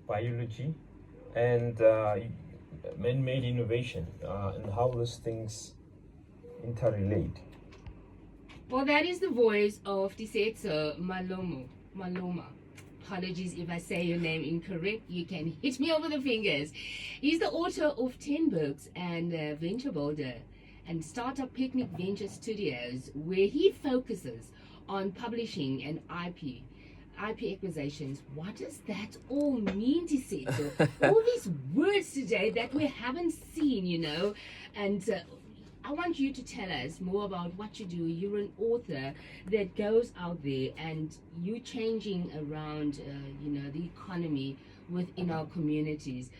biology, and man-made innovation, and how those things interrelate. Well, that is the voice of Tiisetso Maloma. Apologies if I say your name incorrect. You can hit me over the fingers. He's the author of 10 books and venture builder and Startup Picnic Venture Studios, where he focuses on publishing and IP acquisitions. What does that all mean, Tiisetso? All these words today that we haven't seen, and I want you to tell us more about what you do. You're an author that goes out there and you're changing around, the economy within our communities.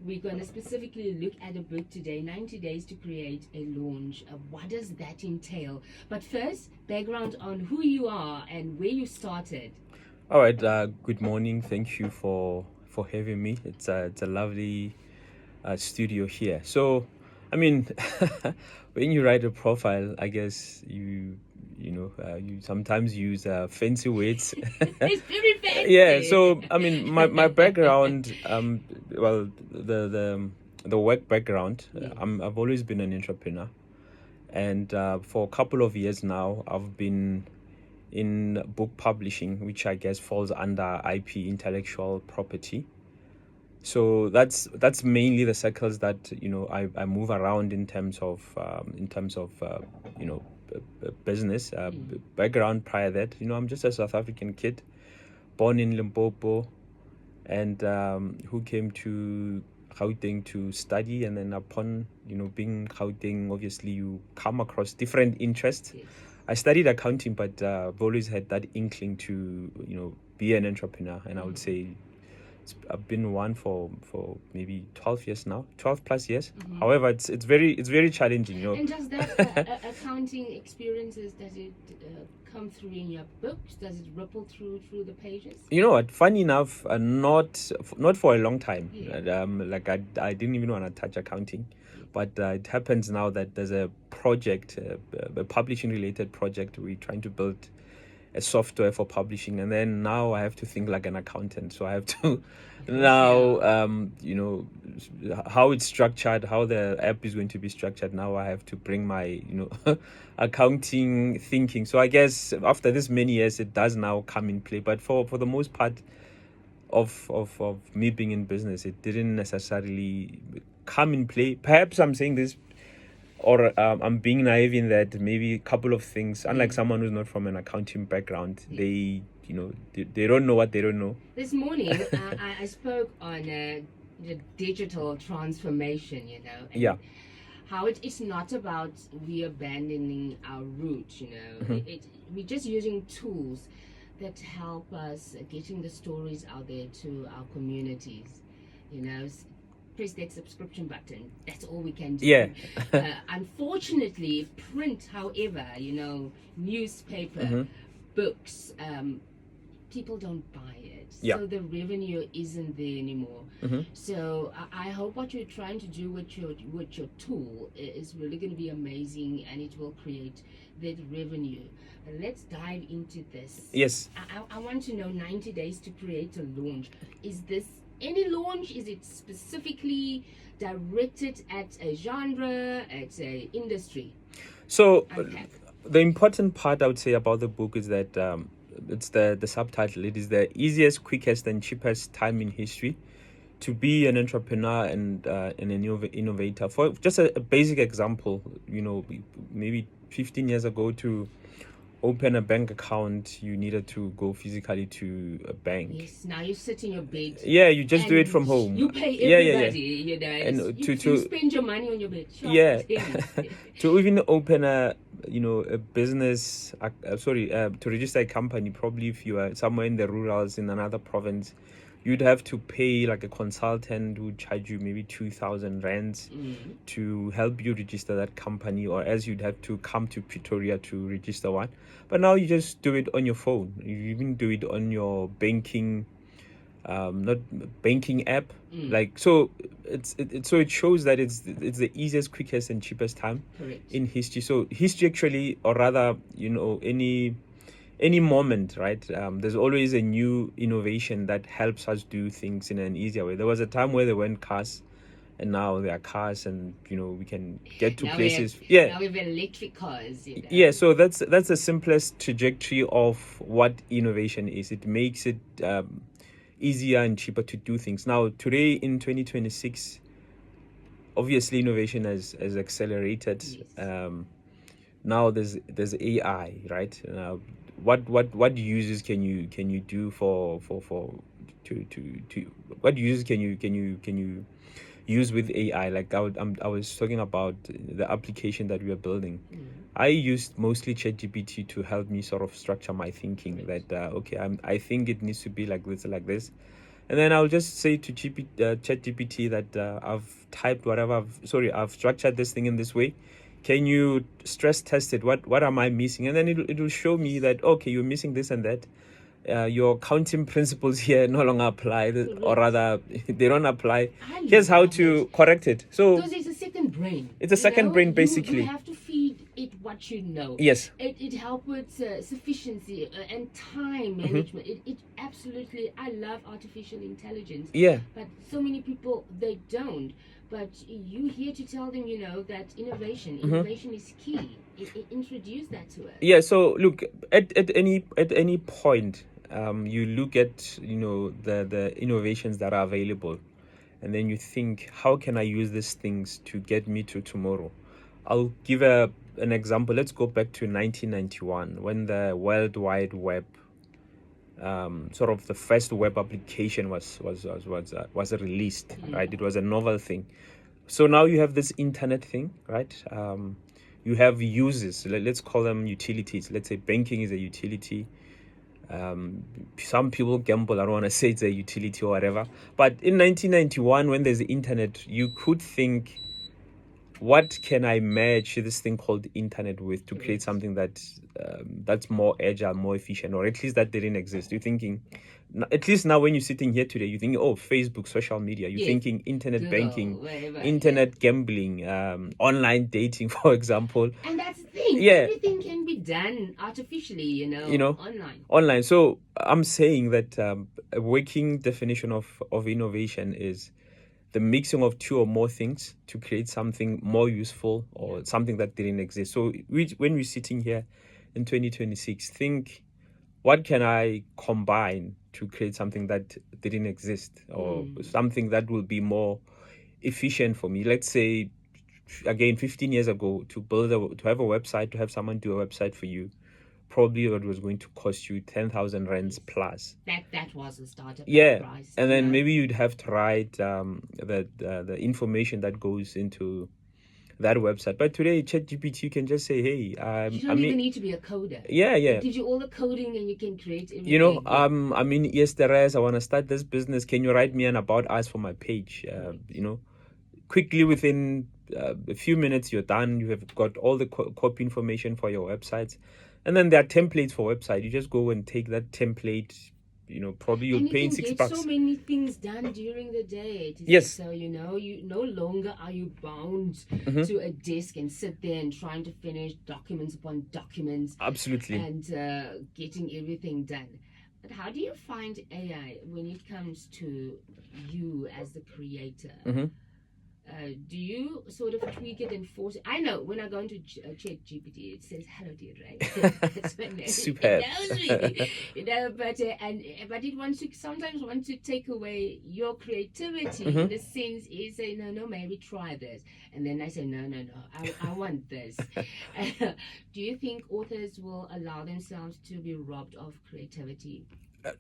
We're going to specifically look at a book today, 90 Days to Create a Launch. What does that entail? But first, background on who you are and where you started. All right. Good morning. Thank you for having me. It's a lovely studio here. So, I mean, when you write a profile, I guess you sometimes use fancy words. It's very fancy. Yeah. So, I mean, my background, well, the work background. Yes. I've always been an entrepreneur, and for a couple of years now, I've been in book publishing, which I guess falls under IP, intellectual property. So that's mainly the circles that I move around in terms of business background. Prior that, I'm just a South African kid, born in Limpopo, and who came to Gauteng to study, and then upon being Gauteng, obviously you come across different interests. Yes. I studied accounting, but I've always had that inkling to be an entrepreneur, and I would say I've been one for maybe 12 years now, 12 plus years. Mm-hmm. However, it's very challenging. And does that accounting experiences, does it come through in your books? Does it ripple through the pages? You know what? Funny enough, not for a long time. Yeah. I didn't even want to touch accounting, but it happens now that there's a project, a publishing related project. We're trying to build a software for publishing, and then now I have to think like an accountant. So I have to now how it's structured, how the app is going to be structured. Now I have to bring my accounting thinking. So I guess after this many years, it does now come in play. But for the most part of me being in business, it didn't necessarily come in play. Perhaps I'm saying this, or I'm being naive in that maybe a couple of things, unlike someone who's not from an accounting background, they don't know what they don't know. This morning, I spoke on the digital transformation, and Yeah. how it's not about we abandoning our roots, Mm-hmm. We're just using tools that help us getting the stories out there to our communities, press that subscription button. That's all we can do. Yeah. Unfortunately, print, however, newspaper, Mm-hmm. books, people don't buy it. Yeah. So the revenue isn't there anymore. Mm-hmm. So I hope what you're trying to do with your tool is really going to be amazing, and it will create that revenue. Let's dive into this. Yes. I want to know 90 days to create a launch. Is this any launch? Is it specifically directed at a genre, at a industry? So Okay. the important part I would say about the book is that it's the subtitle. It is the easiest, quickest, and cheapest time in history to be an entrepreneur and an innovator. For just a basic example, maybe 15 years ago, to open a bank account, you needed to go physically to a bank. Yes, now you sit in your bed. Yeah, you just do and it from home. You pay Yeah. everybody, And you spend your money on your bed. Sure. Yeah. To even open a business, to register a company, probably if you are somewhere in the rurals in another province, you'd have to pay like a consultant who would charge you maybe 2,000 rands to help you register that company, or else you'd have to come to Pretoria to register one. But now you just do it on your phone. You even do it on your banking not banking app. Like, so it shows that it's the easiest, quickest, and cheapest time Correct. in history. So history actually, or rather, any any moment, right? There's always a new innovation that helps us do things in an easier way. There was a time where there weren't cars, and now there are cars, and we can get to places. Now we have electric cars. Yeah, so that's the simplest trajectory of what innovation is. It makes it easier and cheaper to do things. Now, today in 2026, obviously innovation has accelerated. Yes. Now there's AI, right? What uses can you do for to what uses can you use with AI? Like I was talking about the application that we are building. I used mostly ChatGPT to help me sort of structure my thinking. That okay, I think it needs to be like this, and then I'll just say to ChatGPT that I've typed whatever. I've structured this thing in this way. Can you stress test it? What am I missing? And then it'll show me that okay, you're missing this and that. Your counting principles here no longer apply, or rather, they don't apply. Here's how to correct it. So because it's a second brain. It's a second brain, basically. You have to feed it what you know. Yes. It helps with sufficiency and time management. It absolutely. I love artificial intelligence. Yeah. But so many people they don't. But you here to tell them, that innovation is key. Introduce that to us. Yeah. So look, at any point, you look at the innovations that are available, and then you think, how can I use these things to get me to tomorrow? I'll give an example. Let's go back to 1991 when the World Wide Web, sort of the first web application was released. Right, it was a novel thing. So now you have this internet thing, right? You have uses. Let's call them utilities. Let's say banking is a utility. Some people gamble. I don't want to say it's a utility or whatever. But in 1991, when there's the internet, you could think, what can I merge this thing called internet with to create something that's more agile, more efficient, or at least that didn't exist? You're thinking, at least now when you're sitting here today, you're thinking, oh, Facebook, social media. You're thinking internet banking, internet gambling, online dating, for example. And that's the thing. Yeah. Everything can be done artificially, online. Online. So I'm saying that a working definition of innovation is the mixing of two or more things to create something more useful or something that didn't exist. So when we're sitting here in 2026, think, what can I combine to create something that didn't exist, or something that will be more efficient for me? Let's say, again, 15 years ago, to have a website, to have someone do a website for you, probably it was going to cost you 10,000 rands plus. That was the startup price. And then maybe you'd have to write the information that goes into that website. But today, ChatGPT, you can just say, hey, you don't even need to be a coder. Yeah. It gives you all the coding and you can create everything. Yes, Therese, I want to start this business. Can you write me an about us for my page? Quickly, within a few minutes, you're done. You have got all the copy information for your websites. And then there are templates for website. You just go and take that template. Probably you're paying $6. You can get so many things done during the day. Yes. So you no longer are you bound to a desk and sit there and trying to finish documents upon documents. Absolutely. And getting everything done. But how do you find AI when it comes to you as the creator? Do you sort of tweak it and force it? I know when I go into ChatGPT, it says "Hello, dear," right? That's my name. Superb. It knows me, but it sometimes wants to take away your creativity. In the sense, it say no, maybe try this, and then I say no, I want this. Do you think authors will allow themselves to be robbed of creativity?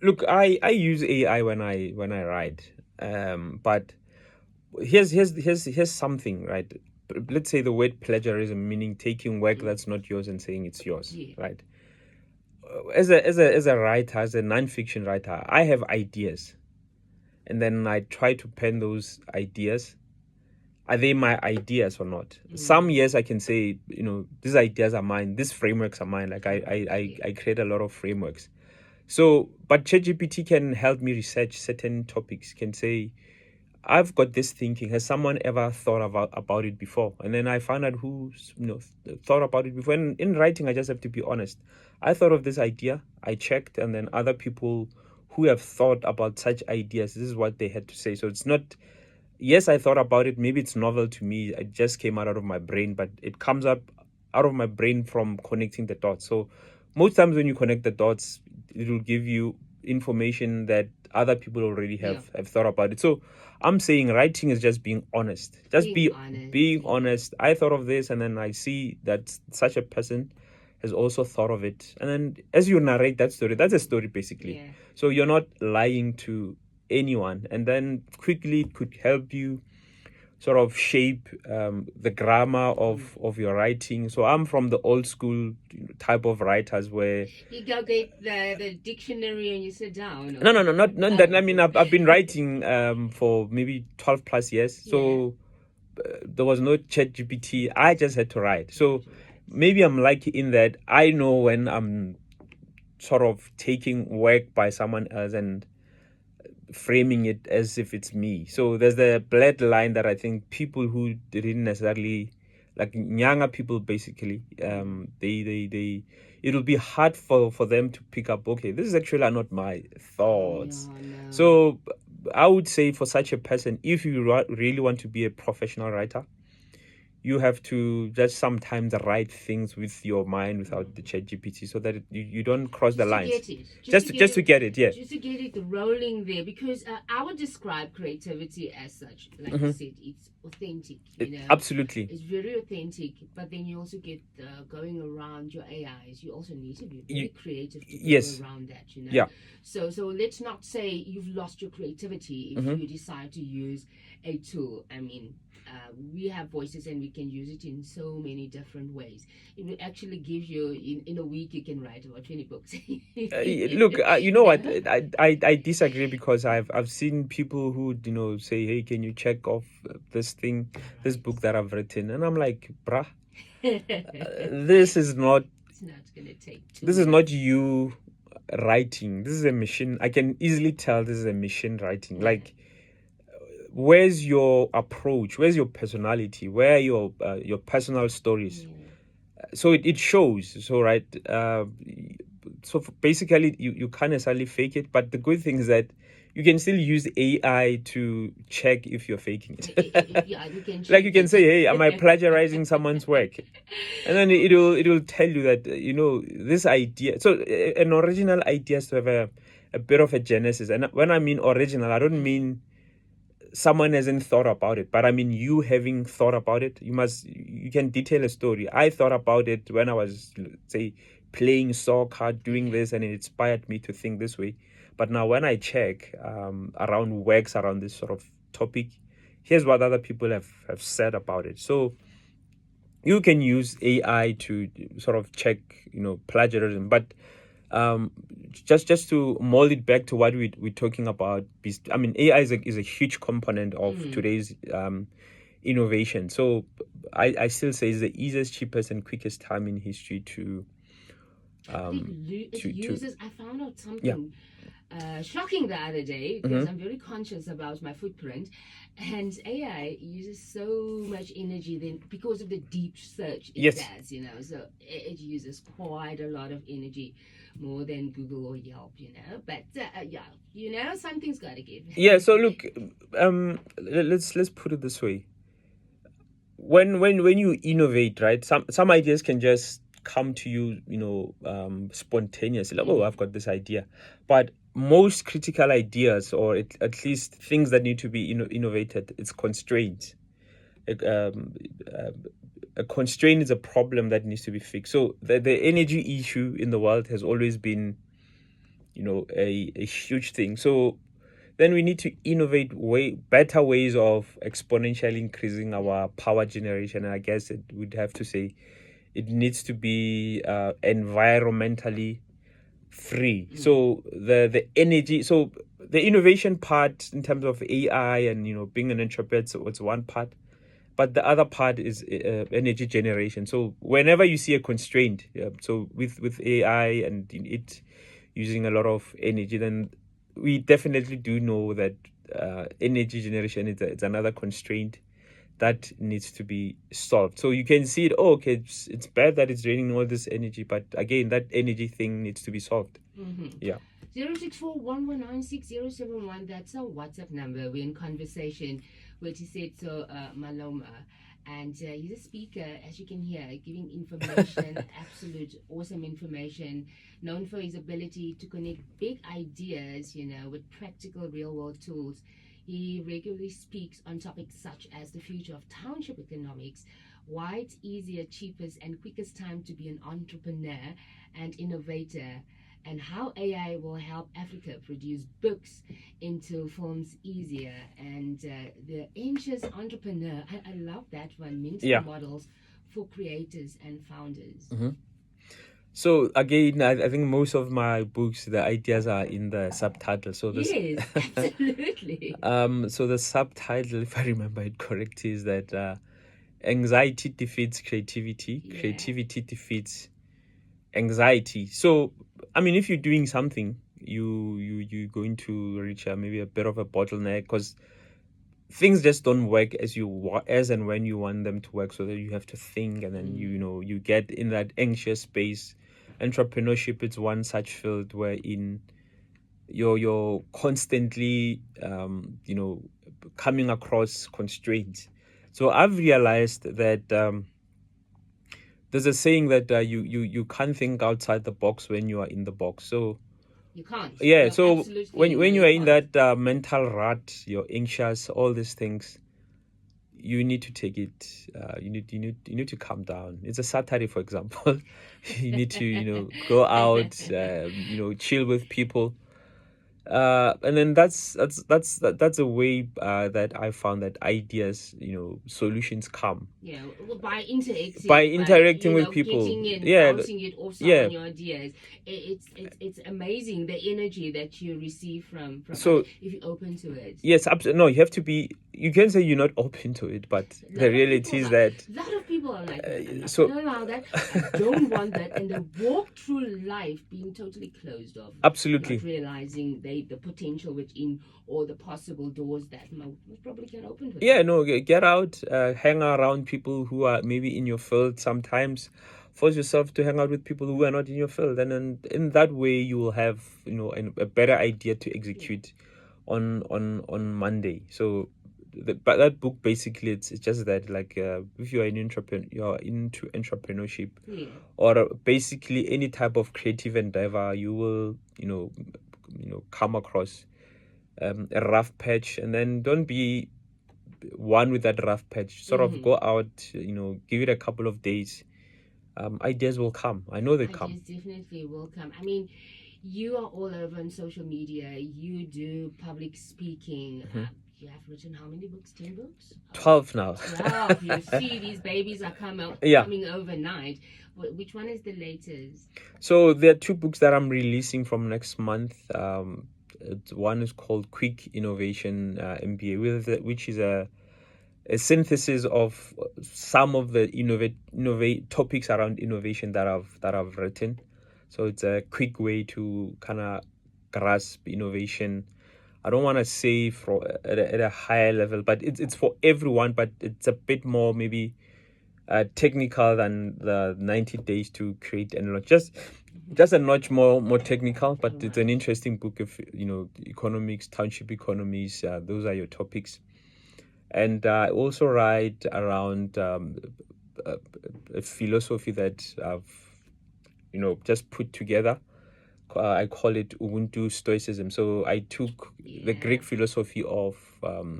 Look, I use AI when I write, but here's something, right? Let's say the word plagiarism, meaning taking work that's not yours and saying it's yours, right? As a writer, as a non-fiction writer, I have ideas, and then I try to pen those ideas. Are they my ideas or not? Some years I can say, these ideas are mine, these frameworks are mine. Like I create a lot of frameworks. So, but ChatGPT can help me research certain topics, can say, I've got this thinking: has someone ever thought about it before? And then I found out who's thought about it before. And in writing, I just have to be honest. I thought of this idea, I checked, and then other people who have thought about such ideas, this is what they had to say. So it's not, yes, I thought about it. Maybe it's novel to me. It just came out of my brain, but it comes up out of my brain from connecting the dots. So most times when you connect the dots, it will give you information that other people already have thought about it. So I'm saying writing is just being honest. Just being honest. I thought of this, and then I see that such a person has also thought of it. And then as you narrate that story, that's a story basically. Yeah. So you're not lying to anyone. And then quickly it could help you sort of shape the grammar of your writing. So I'm from the old school type of writers where you go get the dictionary and you sit down. No, not that. I mean, I've been writing for maybe 12 plus years. So there was no chat GPT. I just had to write. So maybe I'm lucky in that I know when I'm sort of taking work by someone else and framing it as if it's me. So there's the blurred line that I think people who didn't necessarily, like younger people basically, they it'll be hard for them to pick up, okay, this is actually not my thoughts. No. So I would say for such a person, if you really want to be a professional writer, you have to just sometimes write things with your mind without the chat GPT, so that you don't cross the lines. Just to get it, yeah. Just to get it rolling there, because I would describe creativity as such. Like you said, it's authentic. Absolutely. It's very authentic, but then you also get going around your AIs. You also need to be very creative to go around that. Yeah. So let's not say you've lost your creativity if you decide to use a tool. I mean, we have voices and we can use it in so many different ways. It will actually give you, in a week, you can write about 20 books. Look, you know what? I disagree, because I've seen people who, say, hey, can you check off this thing, this book that I've written? And I'm like, bruh, this is not... It's not going to take This is not you writing. This is a machine. I can easily tell this is a machine writing. Like, where's your approach? Where's your personality? Where are your personal stories? So it shows. So right. So basically, you can't necessarily fake it. But the good thing is that you can still use AI to check if you're faking it. You can like you can say, hey, am I plagiarizing someone's work? And then it will tell you that, this idea. So an original idea has to have a bit of a genesis. And when I mean original, I don't mean someone hasn't thought about it, but I mean you having thought about it. You can detail a story. I thought about it when I was, say, playing soccer, doing this, and it inspired me to think this way. But now when I check around works around this sort of topic, here's what other people have said about it. So you can use AI to sort of check, plagiarism. But just to mold it back to what we're talking about, I mean, AI is a huge component of today's innovation. So I still say it's the easiest, cheapest, and quickest time in history to uses. I found out something shocking the other day, because I'm very conscious about my footprint, and AI uses so much energy then because of the deep search it does, so it uses quite a lot of energy, more than Google or Yelp, but something's got to give. So look, let's put it this way. When you innovate, right, some ideas can just come to you, spontaneously, like, oh, I've got this idea. But most critical ideas, or at least things that need to be innovated, it's constraints. A constraint is a problem that needs to be fixed. So the energy issue in the world has always been, a huge thing. So then we need to innovate better ways of exponentially increasing our power generation. And I guess we'd have to say it needs to be environmentally free. So the energy, so the innovation part in terms of AI and being an entrepreneur, so it's one part, but the other part is energy generation. So whenever you see a constraint, so with AI and it using a lot of energy, then we definitely do know that energy generation, it's another constraint that needs to be solved. So you can see it, oh, okay, it's bad that it's draining all this energy, but again, that energy thing needs to be solved. Yeah. 0641196071. That's our WhatsApp number. We're in conversation with Tiisetso Maloma. And he's a speaker, as you can hear, giving information, absolute awesome information, known for his ability to connect big ideas, with practical real-world tools. He regularly speaks on topics such as the future of township economics, why it's easier, cheapest, and quickest time to be an entrepreneur and innovator, and how AI will help Africa produce books into films easier. And the anxious entrepreneur, I love that one, mental models for creators and founders. So again, I think most of my books, the ideas are in the subtitle. So yes, absolutely. So the subtitle, if I remember it correctly, is that anxiety defeats creativity, creativity defeats anxiety. So I mean, if you're doing something, you're going to reach maybe a bit of a bottleneck, because things just don't work as and when you want them to work. So that you have to think, and then you get in that anxious space. Entrepreneurship is one such field wherein you're constantly coming across constraints. So I've realized that there's a saying that you can't think outside the box when you are in the box. So you can't. Yeah. No, so when you are in can't. that mental rut, you're anxious, all these things, you need to take it. You need to calm down. It's a Saturday, for example. You need to go out, chill with people. And then that's a way that I found that ideas, solutions come. Yeah, by interacting. By interacting with people. Getting it, bouncing it off some of your ideas. It's amazing the energy that you receive from others if you're open to it. Yes, absolutely. No, you have to be. You can say you're not open to it, but the reality is that a lot of people are like, I'm not gonna allow that. I don't want that, and they walk through life being totally closed off. Absolutely. Not realizing the potential within, or the possible doors that most probably can open for them. Yeah, no, get out, hang around people who are maybe in your field. Sometimes force yourself to hang out with people who are not in your field, and then in that way you will have a better idea to execute on Monday. So but that book basically it's just that, like, if you're you're into entrepreneurship, or basically any type of creative endeavor, you will come across a rough patch, and then don't be one with that rough patch. Sort of go out, give it a couple of days. Ideas will come. I know they come. Ideas definitely will come. I mean, you are all over on social media. You do public speaking. You have written how many books? 10 books? 12 now. 12. You see, these babies are coming overnight. Which one is the latest? So there are 2 books that I'm releasing from next month. One is called Quick Innovation MBA, which is a synthesis of some of the innovate topics around innovation that I've written. So it's a quick way to kind of grasp innovation. I don't want to say at a higher level, but it's for everyone, but it's a bit more maybe technical than the 90 days to create and launch. Just a notch more technical, but it's an interesting book of economics, township economies. Those are your topics. And I also write around a philosophy that I've just put together. I call it Ubuntu Stoicism. So I took the Greek philosophy of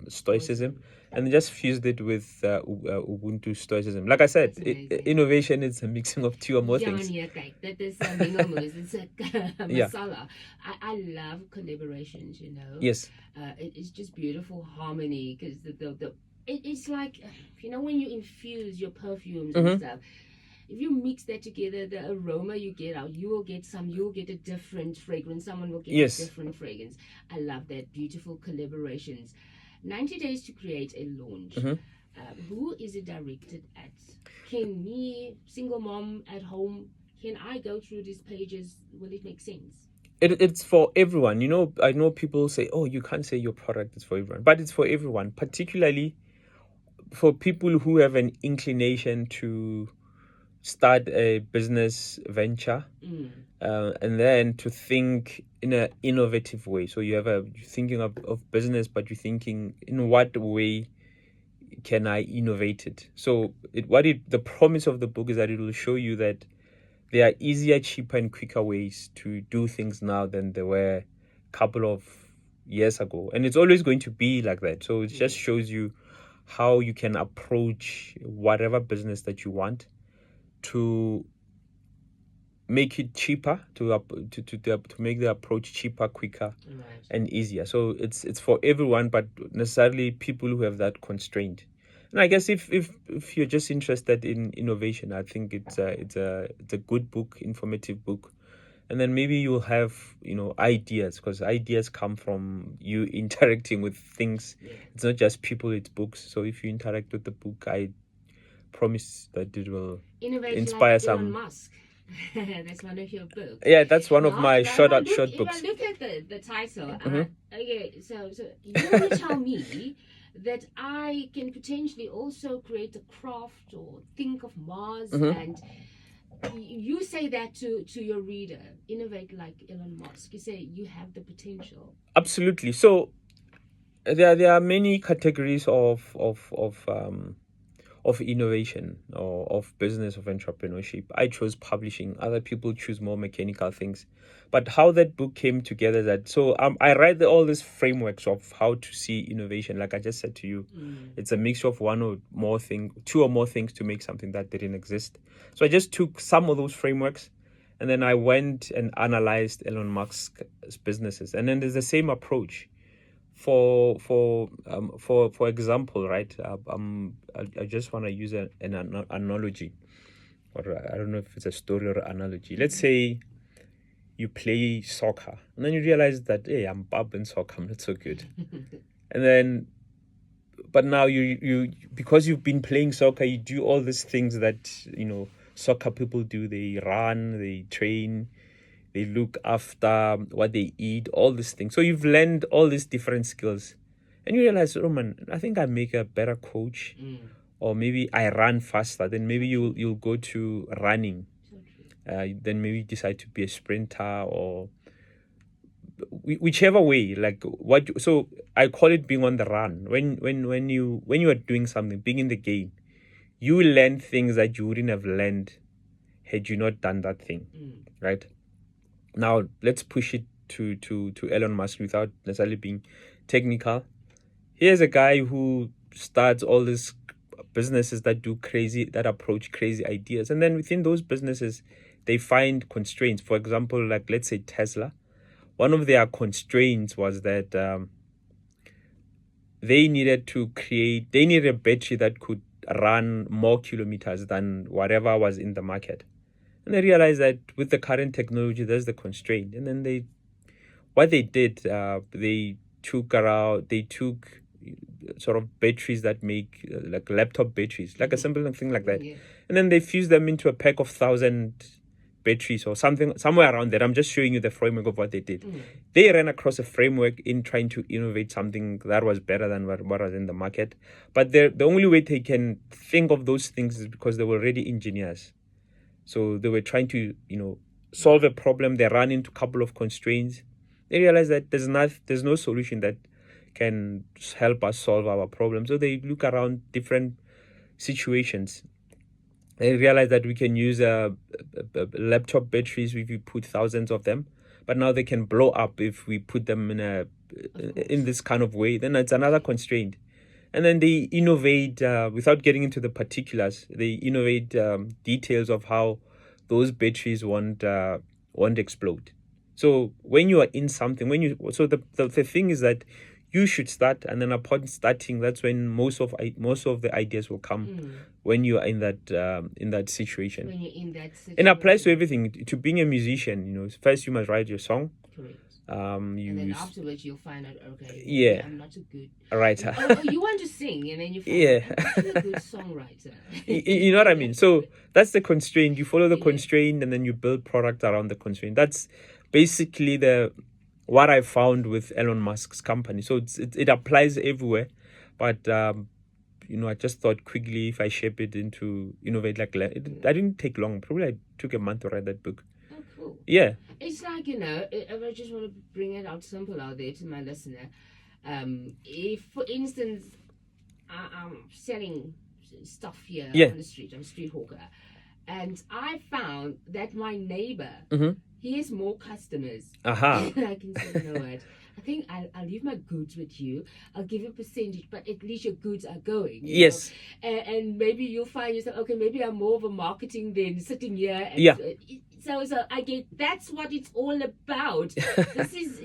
Stoicism and just fused it with Ubuntu Stoicism. Like I said, innovation is a mixing of 2 or more things. That is it's a masala. I love collaborations, Yes. It's just beautiful harmony, because it's like, when you infuse your perfumes and stuff, if you mix that together, the aroma you get out, you'll get a different fragrance. Someone will get a different fragrance. I love that. Beautiful collaborations. 90 days to create a launch. Who is it directed at? Can me, single mom at home, can I go through these pages? Will it make sense? it's for everyone. You know, I know people say, oh, you can't say your product is for everyone, but it's for everyone, particularly for people who have an inclination to start a business venture, and then to think in an innovative way. So you're thinking of business, but you're thinking, in what way can I innovate it? So the promise of the book is that it will show you that there are easier, cheaper, and quicker ways to do things now than there were a couple of years ago. And it's always going to be like that. So it just shows you how you can approach whatever business that you want to make it cheaper, to make the approach cheaper, quicker, and easier. So it's for everyone, but necessarily people who have that constraint. And I guess if you're just interested in innovation, I think it's a good book, informative book. And then maybe you'll have, ideas, because ideas come from you interacting with things. It's not just people, it's books. So if you interact with the book, I promise that it will inspire like some. Elon Musk. That's one of your books. Yeah, that's one of my short books. If I look at the title, okay, so you want to tell me that I can potentially also create a craft or think of Mars, and you say that to your reader, innovate like Elon Musk. You say you have the potential. Absolutely. So there are many categories of innovation, or of business, of entrepreneurship. I chose publishing. Other people choose more mechanical things. But how that book came together, I write all these frameworks of how to see innovation. Like I just said to you, it's a mixture of two or more things to make something that didn't exist. So I just took some of those frameworks, and then I went and analyzed Elon Musk's businesses. And then there's the same approach. For example, right? I just want to use an analogy, or I don't know if it's a story or analogy. Let's say you play soccer, and then you realize that, hey, I'm bad in soccer, I'm not so good. And then, but now you because you've been playing soccer, you do all these things that soccer people do. They run, they train, they look after what they eat, all these things. So you've learned all these different skills, and you realize, oh man, I think I make a better coach, or maybe I run faster. Then maybe you'll go to running. Then maybe decide to be a sprinter, or whichever way. So I call it being on the run. When you are doing something, being in the game, you learn things that you wouldn't have learned had you not done that thing, right? Now let's push it to Elon Musk without necessarily being technical. Here's a guy who starts all these businesses that approach crazy ideas, and then within those businesses they find constraints. For example, like let's say Tesla, one of their constraints was that they needed a battery that could run more kilometers than whatever was in the market. And they realized that with the current technology, there's the constraint. And then they took sort of batteries that make like laptop batteries, like a simple thing like that. Yeah. And then they fused them into a pack of 1,000 batteries or something, somewhere around that. I'm just showing you the framework of what they did. They ran across a framework in trying to innovate something that was better than what was in the market. But the only way they can think of those things is because they were already engineers. So they were trying to, solve a problem. They ran into a couple of constraints. They realized that there's no solution that can help us solve our problem. So they look around different situations. They realize that we can use laptop batteries if we put thousands of them, but now they can blow up if we put them in this kind of way. Then it's another constraint. And then they innovate, without getting into the particulars, they innovate details of how those batteries won't explode. So when you are in something, the thing is that you should start, and then upon starting, that's when most of the ideas will come. When you are in that situation. When you're in that situation. It applies to everything. To being a musician, first you must write your song. Correct. And then afterwards you'll find out, okay, I'm not a good writer. You want to sing, and then you find out, I'm not a good songwriter. You know what I mean? So that's the constraint. You follow the constraint, and then you build product around the constraint. That's basically what I found with Elon Musk's company. So it applies everywhere, but I just thought quickly if I shape it into innovate like I didn't take long. Probably I took a month to write that book. Oh, cool. Yeah. It's like, I just want to bring it out simple out there to my listener. If, for instance, I'm selling stuff here on the street, I'm a street hawker, and I found that my neighbor, he has more customers. Aha. I can say, you know what? I think I'll leave my goods with you. I'll give you a percentage, but at least your goods are going. Yes. And maybe you'll find yourself, okay, maybe I'm more of a marketing than sitting here. And, So I get, that's what it's all about. This is,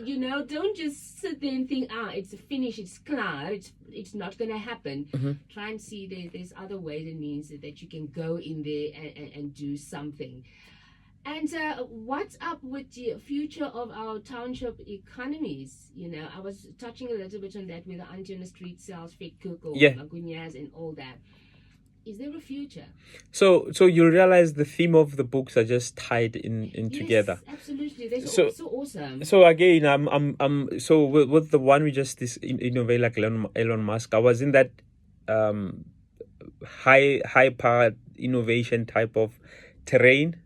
don't just sit there and think, it's finished, it's clear, it's not going to happen. Try and see there's other ways and means that you can go in there and do something. And what's up with the future of our township economies? I was touching a little bit on that with the auntie on the street sells fake cook or magunyas and all that. Is there a future? So you realize the theme of the books are just tied in together. Absolutely. That's so awesome. So again, I'm so with the one we just innovate like Elon Musk. I was in that high powered innovation type of terrain.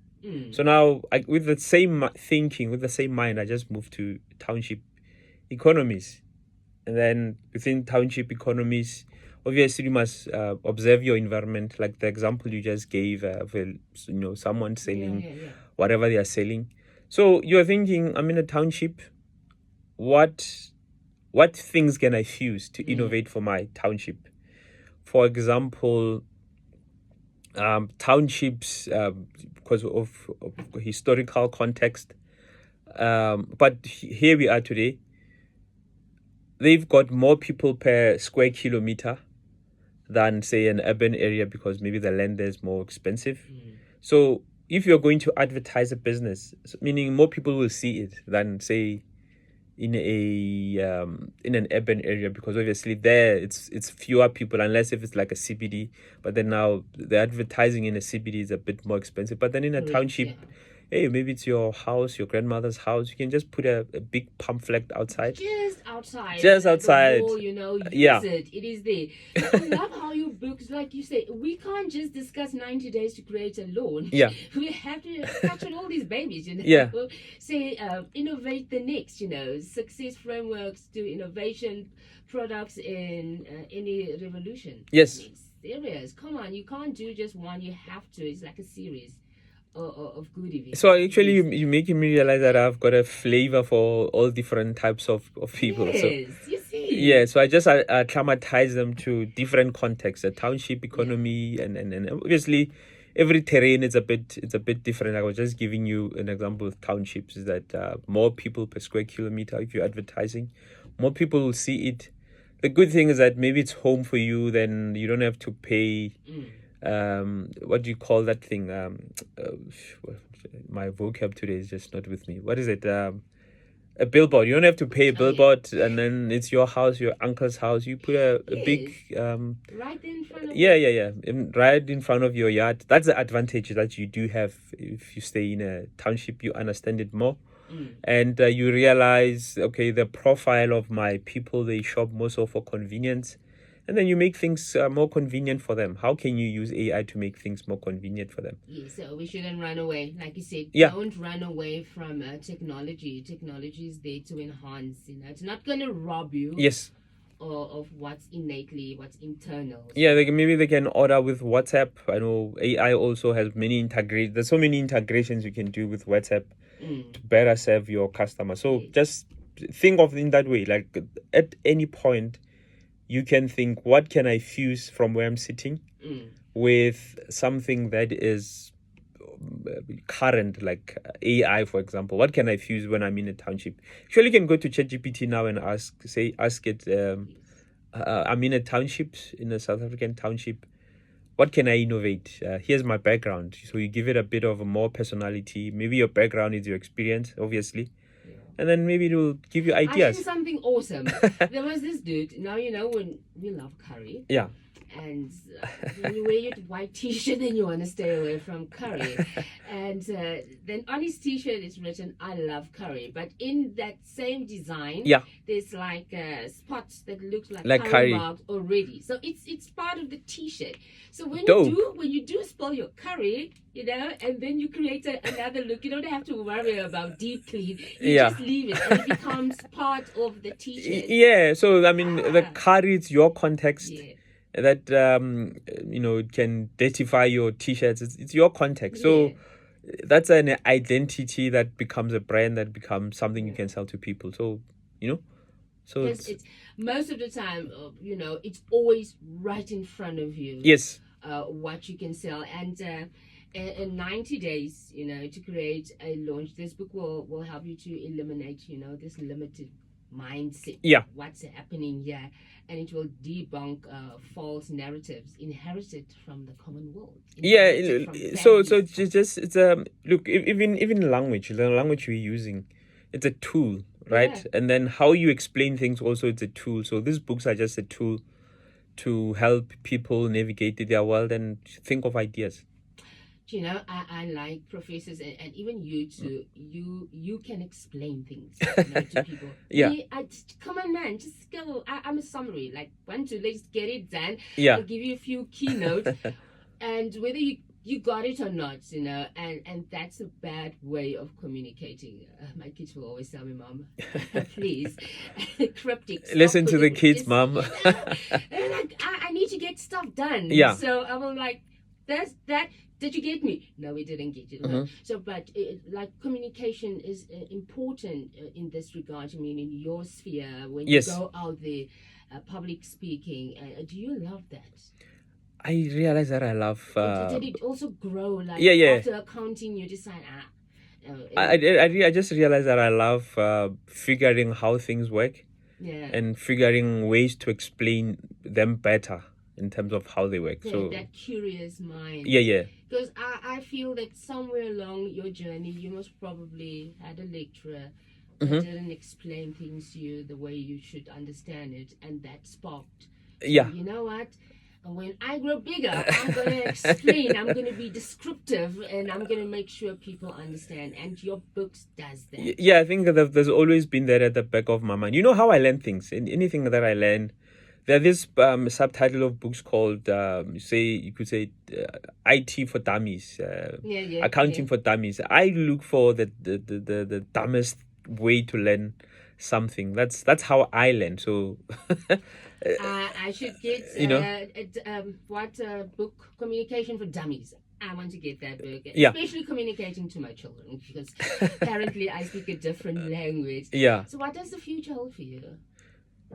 So now, with the same thinking, with the same mind, I just moved to township economies. And then within township economies, obviously you must observe your environment, like the example you just gave of someone selling whatever they are selling. So you're thinking, I'm in a township. What things can I fuse to innovate for my township? For example, townships, because of historical context, but here we are today. They've got more people per square kilometer than, say, an urban area because maybe the land there is more expensive. So if you're going to advertise a business, meaning more people will see it than, say, in an urban area, because obviously there it's fewer people, unless if it's like a CBD. But then now the advertising in a CBD is a bit more expensive. But then in a township, hey, maybe it's your house, your grandmother's house. You can just put a big pamphlet outside. Just outside. The wall, use it. It is there. I love how your books, like you say, we can't just discuss 90 days to create a lawn. Yeah. We have to touch on all these babies, Yeah. Say, innovate the next, success frameworks to innovation products in any revolution. Yes. Serious. Come on, you can't do just one. You have to. It's like a series of good events. So actually you're making me realize that I've got a flavor for all different types of people. Yes, so, you see. Yeah, so I just acclimatize them to different contexts, the township economy, and obviously every terrain is a bit different. I was just giving you an example of townships, is that more people per square kilometer. If you're advertising, more people will see it. The good thing is that maybe it's home for you, then you don't have to pay what do you call that thing? My vocab today is just not with me. What is it? A billboard. You don't have to pay a billboard, and then it's your house, your uncle's house. You put a big right in front of right in front of your yard. That's the advantage that you do have if you stay in a township. You understand it more. And you realize, okay, the profile of my people, they shop more so for convenience. And then you make things more convenient for them. How can you use AI to make things more convenient for them? Yeah, so we shouldn't run away. Like you said, don't run away from technology. Technology is there to enhance. It's not going to rob you. Yes. Of what's internal. Yeah, maybe they can order with WhatsApp. I know AI also has there's so many integrations you can do with WhatsApp to better serve your customer. So just think of it in that way. Like at any point, you can think, what can I fuse from where I'm sitting with something that is current, like AI, for example? What can I fuse when I'm in a township? Actually, you can go to ChatGPT now and ask it, I'm in a township, in a South African township. What can I innovate? Here's my background. So you give it a bit of a more personality. Maybe your background is your experience, obviously. and then maybe it will give you I ideas. think something awesome. There was this dude. Now you know when we love curry. Yeah. And when you wear your white t-shirt, then you want to stay away from curry. And then on his t-shirt is written, "I love curry." But in that same design, Yeah. there's like spots that look like curry curry. marks already. So it's part of the t-shirt. So when Dope. you do spell your curry, you know, and then you create another look, you don't have to worry about deep clean. You Yeah. just leave it, and it becomes part of the t-shirt. Yeah. So I mean, the curry, it's your context. Yeah. That you know, it can identify your t-shirts. It's your context. So that's an identity that becomes a brand, that becomes something you can sell to people. So, you know, so it's most of the time, you know, it's always right in front of you. Yes. What you can sell, and in 90 days, you know, to create a launch, this book will help you to eliminate, you know, this limited mindset. Yeah. What's happening here, and it will debunk false narratives inherited from the common world. Yeah. So just it's look, even language, the language we're using, it's a tool, right? Yeah. And then how you explain things also, it's a tool. So these books are just a tool to help people navigate their world and think of ideas. You know, I like professors and even you too. You can explain things, you know, to people. Yeah. Me, come on, man, just go. I'm a summary. Like, 1, 2, let's get it done. Yeah. I'll give you a few keynotes, and whether you got it or not, you know, and that's a bad way of communicating. My kids will always tell me, "Mom, please, cryptic. Listen to the kids, Mom." You know, and like, I need to get stuff done. Yeah. So I will like, that's that. Did you get me? No, we didn't get you. Mm-hmm. So, but like communication is important in this regard. I mean, in your sphere, when Yes. you go out there, public speaking, do you love that? I realize that I love. Did it also grow? Like, Yeah. after accounting, you decide, I just realized that I love figuring how things work. Yeah. And figuring ways to explain them better in terms of how they work. Yeah, so that curious mind. Yeah. Because I feel that somewhere along your journey, you most probably had a lecturer that didn't explain things to you the way you should understand it, and that sparked. Yeah. You know what? When I grow bigger, I'm going to explain, I'm going to be descriptive, and I'm going to make sure people understand. And your books does that. Yeah, I think that there's always been that at the back of my mind. You know how I learn things. In anything that I learn, there's this subtitle of books called, you could say, IT for Dummies, accounting for Dummies. I look for the dumbest way to learn something. That's how I learn. So I should get you know, book, Communication for Dummies. I want to get that book, Yeah. especially communicating to my children, because apparently I speak a different language. Yeah. So what does the future hold for you?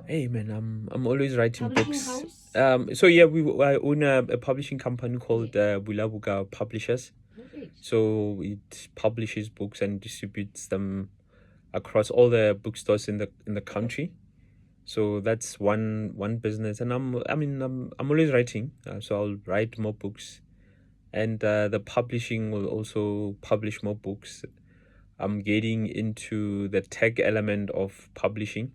Hey man, I'm always writing Publishing books. house? So yeah, I own a publishing company called Bulabuga Publishers. Perfect. So it publishes books and distributes them across all the bookstores in the country. So that's one business, and I'm always writing. So I'll write more books, and the publishing will also publish more books. I'm getting into the tech element of publishing.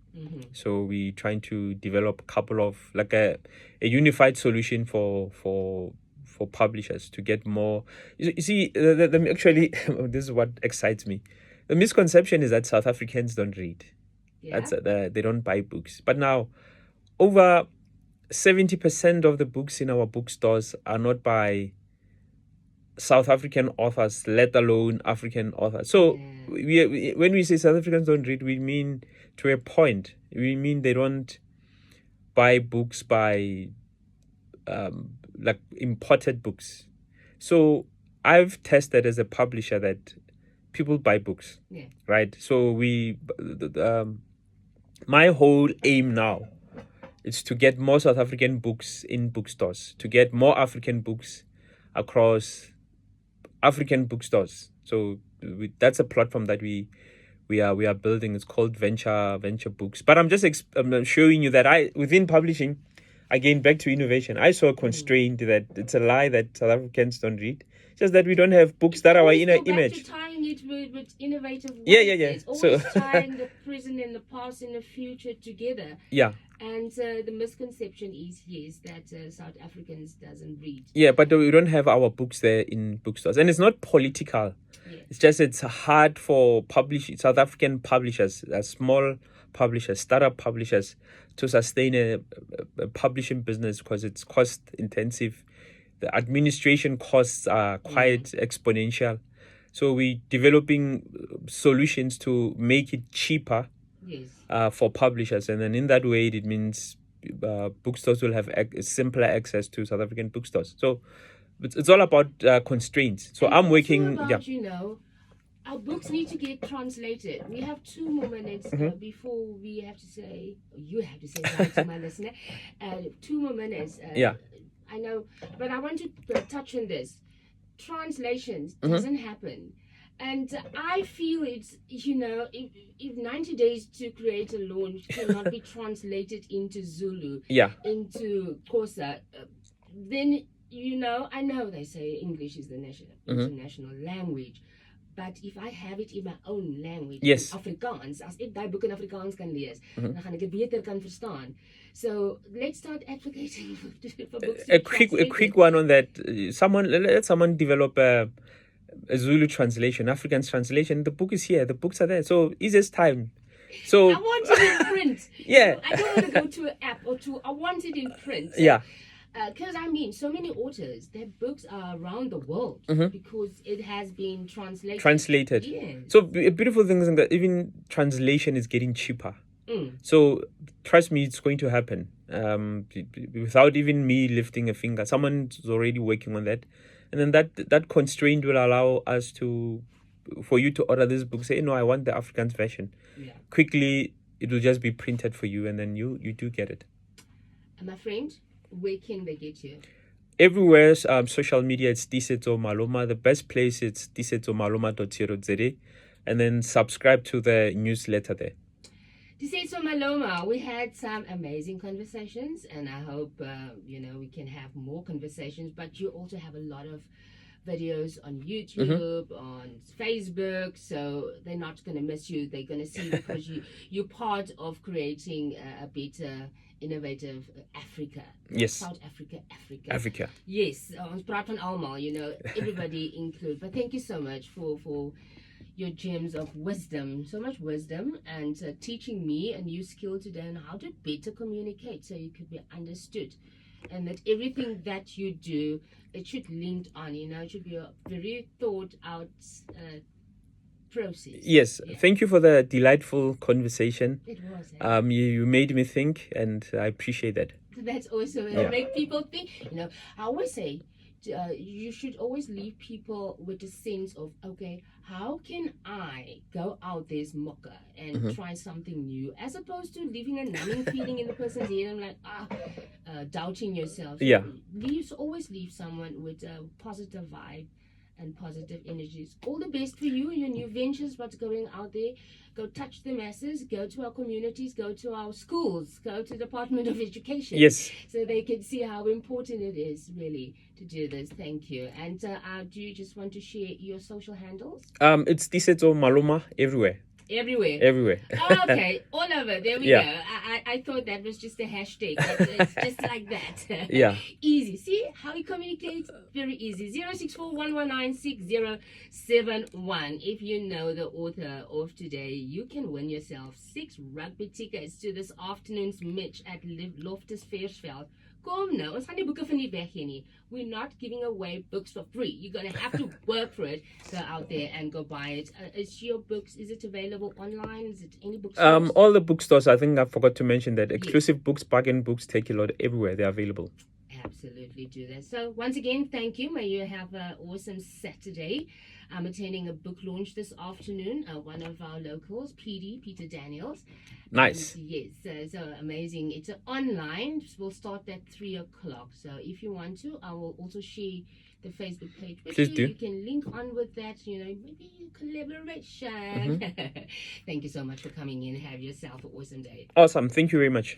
So we're trying to develop a couple of like a unified solution for publishers to get more. You see, actually, this is what excites me. The misconception is that South Africans don't read. Yeah. That's they don't buy books. But now, over 70% of the books in our bookstores are not by South African authors, let alone African authors. So when we say South Africans don't read, we mean to a point. We mean they don't buy books by like imported books. So I've tested as a publisher that people buy books, right? So my whole aim now is to get more South African books in bookstores, to get more African books across African bookstores. So that's a platform that we are building. It's called Venture Books. But I'm just I'm showing you that within publishing, again back to innovation, I saw a constraint that it's a lie that South Africans don't read. Just that we don't have books that are our Always inner go back image. to tying it with innovative ways. Yeah. It's always So tying the present and the past and the future together. yeah. And the misconception is, yes, that South Africans doesn't read. Yeah, but we don't have our books there in bookstores. And it's not political. Yes. It's just it's hard for South African publishers, small publishers, startup publishers, to sustain a publishing business because it's cost intensive. The administration costs are quite exponential. So we're developing solutions to make it cheaper for publishers. And then in that way, it means bookstores will have simpler access to South African bookstores. So it's all about constraints. So And I'm also working. about, our books need to get translated. We have 2 more minutes before we have to say, you have to say right to my listener. 2 more minutes. I know, but I want to touch on this. Translations doesn't happen. And I feel it's, if 90 days to create a launch cannot be translated into Zulu, into Xhosa, then, I know they say English is the international language. But if I have it in my own language, Afrikaans, as ek daai boek in Afrikaans kan lees, dan gaan ek dit beter kan verstaan. So let's start advocating for books. A quick one on that. Let someone develop a Zulu translation, Afrikaans translation. The book is here. The books are there. So easiest time. So I want it in print. Yeah. I don't want to go to an app or to. I want it in print. So, yeah. Because so many authors, their books are around the world because it has been translated. Yeah. So a beautiful thing is that even translation is getting cheaper. So trust me, it's going to happen. Without even me lifting a finger, someone's already working on that, and then that constraint will allow us for you to order this book. Say, no, I want the Afrikaans version. Yeah. Quickly, it will just be printed for you, and then you do get it. My friend, where can they get you? Everywhere, social media, it's Tiisetso Maloma. The best place, it's tiisetsomaloma.co.za. And then subscribe to the newsletter there. Tiisetso Maloma, we had some amazing conversations, and I hope, we can have more conversations. But you also have a lot of videos on YouTube, on Facebook, so they're not going to miss you. They're going to see because you're part of creating a better, innovative Africa. Yes. South Africa. Yes. Ons praat van almal, everybody included. But thank you so much for your gems of wisdom, so much wisdom, and teaching me a new skill today on how to better communicate so you could be understood. And that everything that you do, it should link on, it should be a very thought out process. Yes, thank you for the delightful conversation. It was. You made me think, and I appreciate that. That's awesome. It'll make people think. I always say, you should always leave people with a sense of, okay, how can I go out there's Mocha and try something new, as opposed to leaving a numbing feeling in the person's head and like doubting yourself. Always leave someone with a positive vibe and positive energies. All the best for you and your new ventures, what's going out there. Go touch the masses, go to our communities, go to our schools, go to the Department of Education. Yes. So they can see how important it is really to do this. Thank you. And do you just want to share your social handles? It's Tiisetso Maloma everywhere. Everywhere. Oh, okay, all over. There we go. I thought that was just a hashtag. It's just like that. Yeah. Easy. See how he communicates? Very easy. 064-119-6071. If you know the author of today, you can win yourself 6 rugby tickets to this afternoon's match at Loftus Versfeld. Kom nou, ons gaan die boeke van nie weggee nie. We're not giving away books for free. You're going to have to work for it. Go out there and go buy it. Is your books, is it available online? Is it any bookstores? All the bookstores, I think I forgot to mention that. Exclusive books, bargain books, take a lot everywhere. They're available. Absolutely do that. So once again, thank you. May you have an awesome Saturday. I'm attending a book launch this afternoon. One of our locals, Peter Daniels. Nice. And yes, so amazing. It's online. We'll start at 3 o'clock. So if you want to, I will also share the Facebook page with Please you. do. You can link on with that, maybe collaboration. Thank you so much for coming in. Have yourself an awesome day. Awesome. Thank you very much.